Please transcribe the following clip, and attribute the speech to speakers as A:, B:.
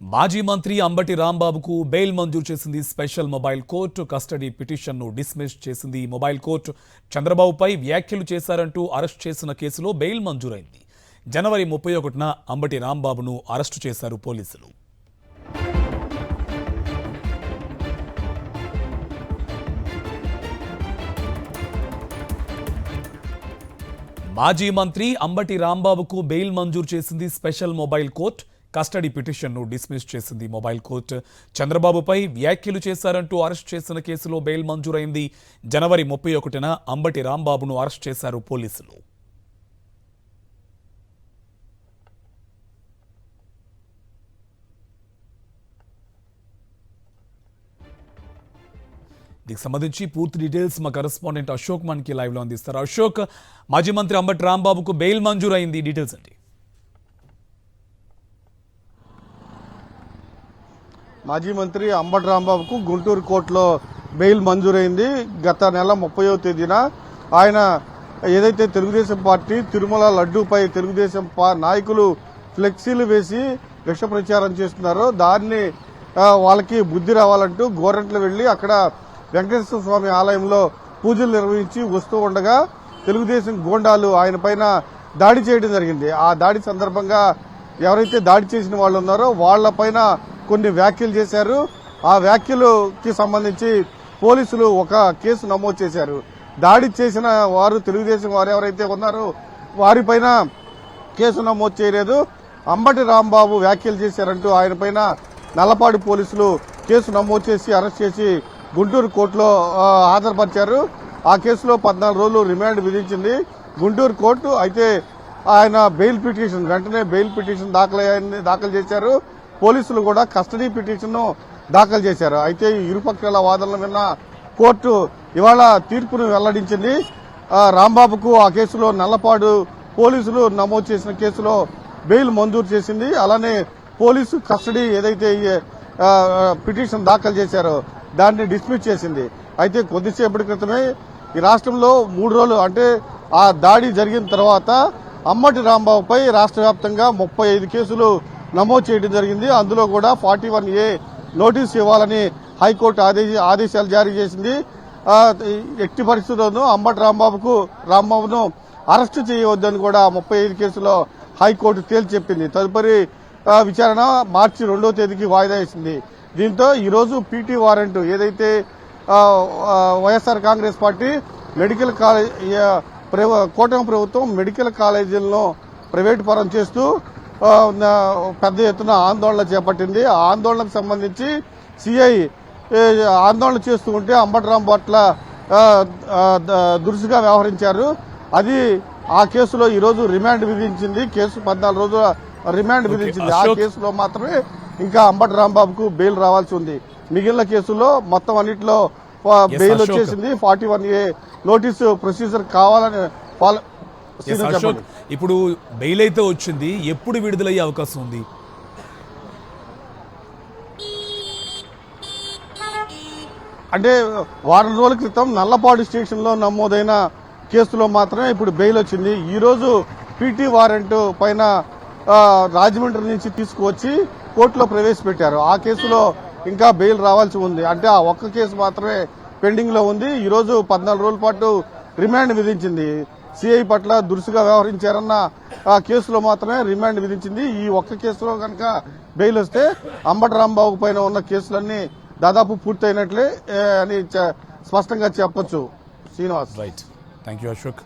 A: మాజీ మంత్రి అంబటి రాంబాబుకు బెయిల్ మంజూరు చేసింది స్పెషల్ మొబైల్ కోర్టు. కస్టడీ పిటిషన్ను డిస్మిస్ చేసింది మొబైల్ కోర్టు. చంద్రబాబుపై వ్యాఖ్యలు చేశారంటూ అరెస్ట్ చేసిన కేసులో బెయిల్ మంజూరైంది. జనవరి 31న అంబటి రాంబాబును అరెస్టు చేశారు పోలీసులు. మాజీ మంత్రి అంబటి రాంబాబుకు బెయిల్ మంజూరు చేసింది స్పెషల్ మొబైల్ కోర్టు. కస్టడీ పిటిషన్ను డిస్మిస్ చేసింది మొబైల్ కోర్టు. చంద్రబాబుపై వ్యాఖ్యలు చేశారంటూ అరెస్ట్ చేసిన కేసులో బెయిల్ మంజూరైంది. జనవరి 31న అంబటి రాంబాబును అరెస్ట్ చేశారు పోలీసులు. దీనికి సంబంధించి పూర్తి డీటెయిల్స్ మా కరెస్పాండెంట్ అశోక్ మనకి లైవ్ లో అందిస్తారు. అశోక్, మాజీ మంత్రి అంబటి రాంబాబుకు బెయిల్ మంజూరైంది, డీటెయిల్స్ అండి.
B: మాజీ మంత్రి అంబటి రాంబాబుకు గుంటూరు కోర్టులో బెయిల్ మంజూరైంది. గత నెల 30వ తేదీన ఆయన ఏదైతే తెలుగుదేశం పార్టీ తిరుమల లడ్డూపై తెలుగుదేశం నాయకులు ఫ్లెక్సీలు వేసి విష ప్రచారం చేస్తున్నారో దాన్ని వాళ్ళకి బుద్ధి రావాలంటూ గోరంట్లు వెళ్లి అక్కడ వెంకటేశ్వర స్వామి ఆలయంలో పూజలు నిర్వహించి వస్తూ ఉండగా తెలుగుదేశం గోండాలు ఆయన పైన దాడి చేయడం జరిగింది. ఆ దాడి సందర్భంగా ఎవరైతే దాడి చేసిన వాళ్ళు ఉన్నారో వాళ్లపైన కొన్ని వ్యాఖ్యలు చేశారు. ఆ వ్యాఖ్యలకి సంబంధించి పోలీసులు ఒక కేసు నమోదు చేశారు. దాడి చేసిన వారు తెలుగుదేశం వారు ఎవరైతే ఉన్నారో వారిపైన కేసు నమోదు చేయలేదు. అంబటి రాంబాబు వ్యాఖ్యలు చేశారంటూ ఆయన పైన నల్లపాడు పోలీసులు కేసు నమోదు చేసి అరెస్ట్ చేసి గుంటూరు కోర్టులో హాజరుపరిచారు. ఆ కేసులో 14 రోజులు రిమాండ్ విధించింది గుంటూరు కోర్టు. అయితే ఆయన బెయిల్ పిటిషన్ వెంటనే బెయిల్ పిటిషన్ దాఖలు చేశారు. పోలీసులు కూడా కస్టడీ పిటిషన్ దాఖలు చేశారు. అయితే ఇరుపక్షాల వాదనలు విన్న కోర్టు ఇవాళ తీర్పును వెల్లడించింది. రాంబాబుకు ఆ కేసులో నల్లపాడు పోలీసులు నమోదు చేసిన కేసులో బెయిల్ మంజూరు చేసింది. అలానే పోలీసు కస్టడీ ఏదైతే పిటిషన్ దాఖలు చేశారో దాన్ని డిస్మిస్ చేసింది. అయితే కొద్దిసేపటి క్రితమే ఈ రాష్ట్రంలో 3 రోజులు అంటే ఆ దాడి జరిగిన తర్వాత అంబటి రాంబాబుపై రాష్ట్ర వ్యాప్తంగా 35 కేసులు నమోదు చేయడం జరిగింది. అందులో కూడా 41A నోటీసు ఇవ్వాలని హైకోర్టు ఆదేశాలు జారీ చేసింది. ఎట్టి పరిస్థితుల్లోనూ అంబటి రాంబాబును అరెస్టు చేయవద్దని కూడా 35 కేసులో హైకోర్టు తేల్చి చెప్పింది. తదుపరి విచారణ మార్చి 2వ తేదీకి వాయిదా వేసింది. దీంతో ఈరోజు పీటీ వారెంట్ ఏదైతే YSR Congress party medical college కూటమి ప్రభుత్వం మెడికల్ కాలేజీలను ప్రైవేటు పరం చేస్తూ పెద్ద ఎత్తున ఆందోళన చేపట్టింది. ఆ ఆందోళనకు సంబంధించి సిఐ ఆందోళన చేస్తూ ఉంటే అంబటి రాంబాబు పట్ల దురుసుగా వ్యవహరించారు. అది ఆ కేసులో ఈరోజు రిమాండ్ విధించింది. కేసు 14 రోజుల రిమాండ్ విధించింది. ఆ కేసులో మాత్రమే ఇంకా అంబటి రాంబాబుకు బెయిల్ రావాల్సి ఉంది. మిగిలిన కేసుల్లో మొత్తం అన్నింటిలో బెయిల్ వచ్చేసింది. 41A నోటీసు ప్రొసీజర్ కావాలని
A: ఇప్పుడు బెయిల్ అయితే వచ్చింది, ఎప్పుడు విడుదలయ్యే అవకాశం ఉంది?
B: అంటే వారం రోజుల క్రితం నల్లపాడు స్టేషన్ లో నమోదైన కేసులో మాత్రమే ఇప్పుడు బెయిల్ వచ్చింది. ఈ రోజు పీటీ వారెంట్ పైన రాజమండ్రి నుంచి తీసుకువచ్చి కోర్టులో ప్రవేశపెట్టారు. ఆ కేసులో ఇంకా బెయిల్ రావాల్సి ఉంది. అంటే ఆ ఒక్క కేసు మాత్రమే పెండింగ్ లో ఉంది. ఈ రోజు 14 రోజుల పాటు రిమాండ్ విధించింది. సిఐ పట్ల దురుసుగా వ్యవహరించారన్న ఆ కేసులో మాత్రమే రిమాండ్ విధించింది. ఈ ఒక్క కేసులో కనుక బెయిల్ వస్తే అంబటి రాంబాబు పైన ఉన్న కేసులన్నీ దాదాపు పూర్తయినట్లే అని స్పష్టంగా చెప్పొచ్చు. Srinivas.
A: Right, thank you Ashok.